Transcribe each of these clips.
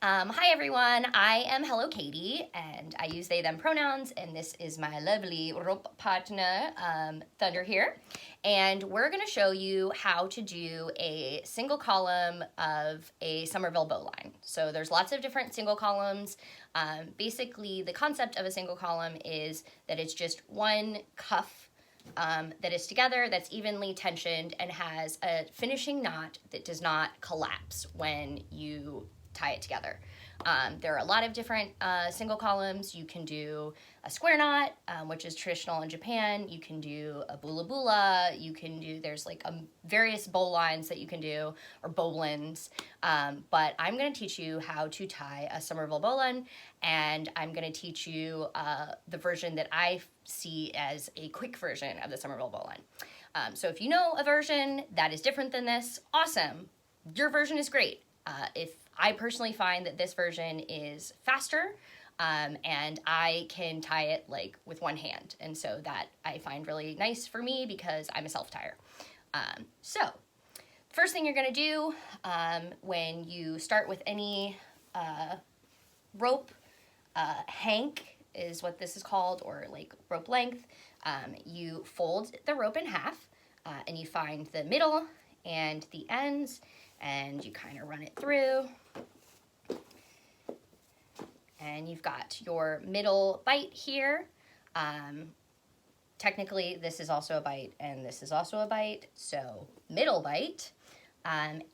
Hi everyone, I am Hello Katie, and I use they them pronouns, and this is my lovely rope partner, Thunder here, and we're going to show you how to do a single column of a Somerville bowline. So there's lots of different single columns. Basically, the concept of a single column is that it's just one cuff that is together, that's evenly tensioned, and has a finishing knot that does not collapse when you tie it together. There are a lot of different single columns. You can do a square knot, which is traditional in Japan. You can do a bula bula. You can do, there's like various bowlines that you can do, or bowlines. But I'm going to teach you how to tie a Somerville bowline, and I'm going to teach you the version that I see as a quick version of the Somerville bowline. So if you know a version that is different than this, awesome. Your version is great. If I personally find that this version is faster, and I can tie it like with one hand, and so that I find really nice for me because I'm a self-tire. So first thing you're going to do when you start with any rope, hank is what this is called, or like rope length, you fold the rope in half, and you find the middle and the ends, and you kind of run it through, and you've got your middle bite here. Technically, this is also a bite, and this is also a bite, so middle bite. And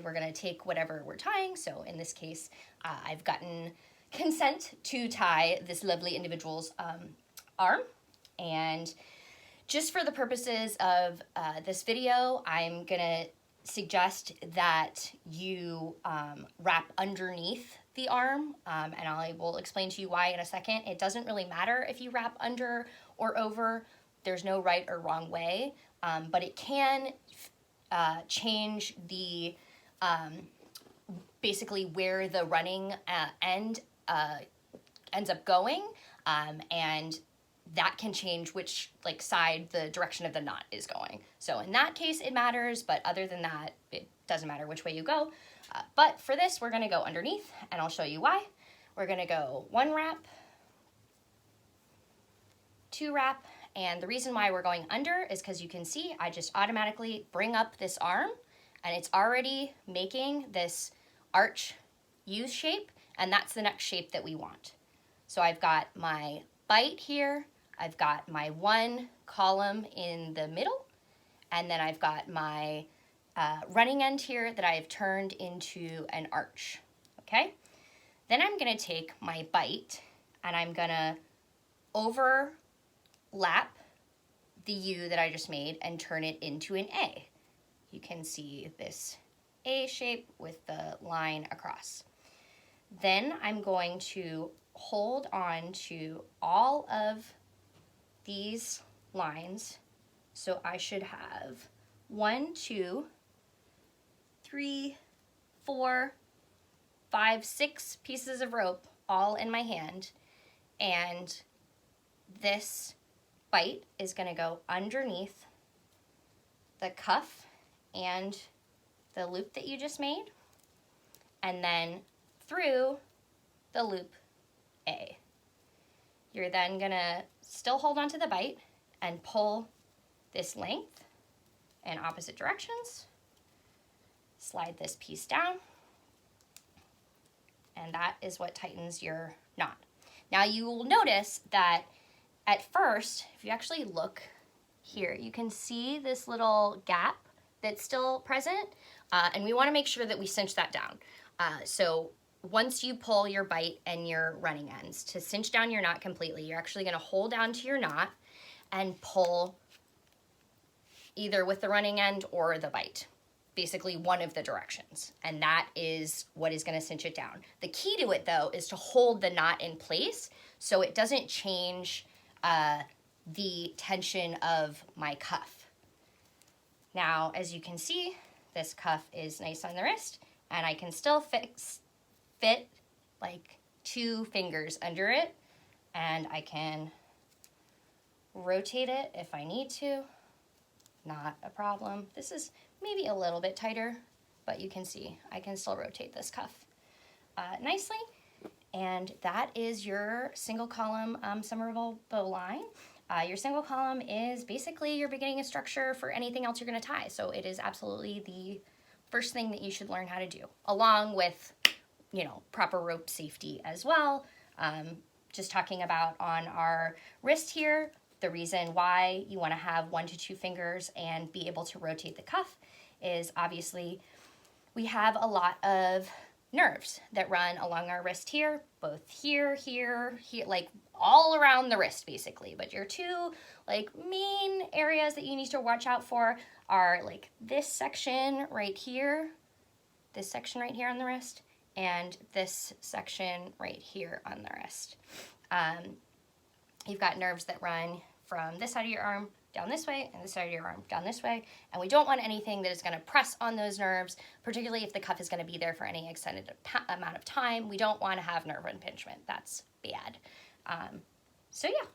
we're gonna take whatever we're tying. So in this case, I've gotten consent to tie this lovely individual's arm, and just for the purposes of this video, I'm gonna suggest that you wrap underneath the arm, and I will explain to you why in a second. It doesn't really matter if you wrap under or over. There's no right or wrong way, but it can change the basically where the running end ends up going, and that can change which side the direction of the knot is going. So in that case it matters, but other than that it doesn't matter which way you go. But for this we're going to go underneath, and I'll show you why. We're going to go one wrap, two wrap, and the reason why we're going under is because you can see I just automatically bring up this arm, and it's already making this arch U shape, and that's the next shape that we want. So I've got my bite here, I've got my one column in the middle, and then I've got my running end here that I've turned into an arch, okay? Then I'm gonna take my bite, and I'm gonna overlap the U that I just made and turn it into an A. You can see this A shape with the line across. Then I'm going to hold on to all of these lines. So I should have 1, 2, 3, 4, 5, 6 pieces of rope all in my hand, and this bite is going to go underneath the cuff and the loop that you just made, and then through the loop A. You're then gonna still hold on to the bite and pull this length in opposite directions, slide this piece down, and that is what tightens your knot. Now you will notice that at first, if you actually look here, you can see this little gap that's still present, and we want to make sure that we cinch that down. So once you pull your bite and your running ends, to cinch down your knot completely, you're actually going to hold down to your knot and pull either with the running end or the bite, basically one of the directions, and that is what is going to cinch it down. The key to it though is to hold the knot in place so it doesn't change the tension of my cuff. Now, as you can see, this cuff is nice on the wrist, and I can still fit like 2 fingers under it, and I can rotate it if I need to. Not a problem. This is maybe a little bit tighter, but you can see I can still rotate this cuff. nicely. And that is your single column Somerville Bowline. Your single column is basically your beginning structure for anything else you're going to tie. So it is absolutely the first thing that you should learn how to do, along with, you know, proper rope safety as well. Just talking about on our wrist here, the reason why you want to have 1 to 2 fingers and be able to rotate the cuff is obviously we have a lot of nerves that run along our wrist here, both here, here, here, like all around the wrist basically. But your two like main areas that you need to watch out for are like this section right here, this section right here on the wrist, and this section right here on the wrist. You've got nerves that run from this side of your arm down this way and this side of your arm down this way, and we don't want anything that is going to press on those nerves, particularly if the cuff is going to be there for any extended amount of time. We don't want to have nerve impingement. That's bad. So yeah,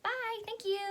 bye, thank you.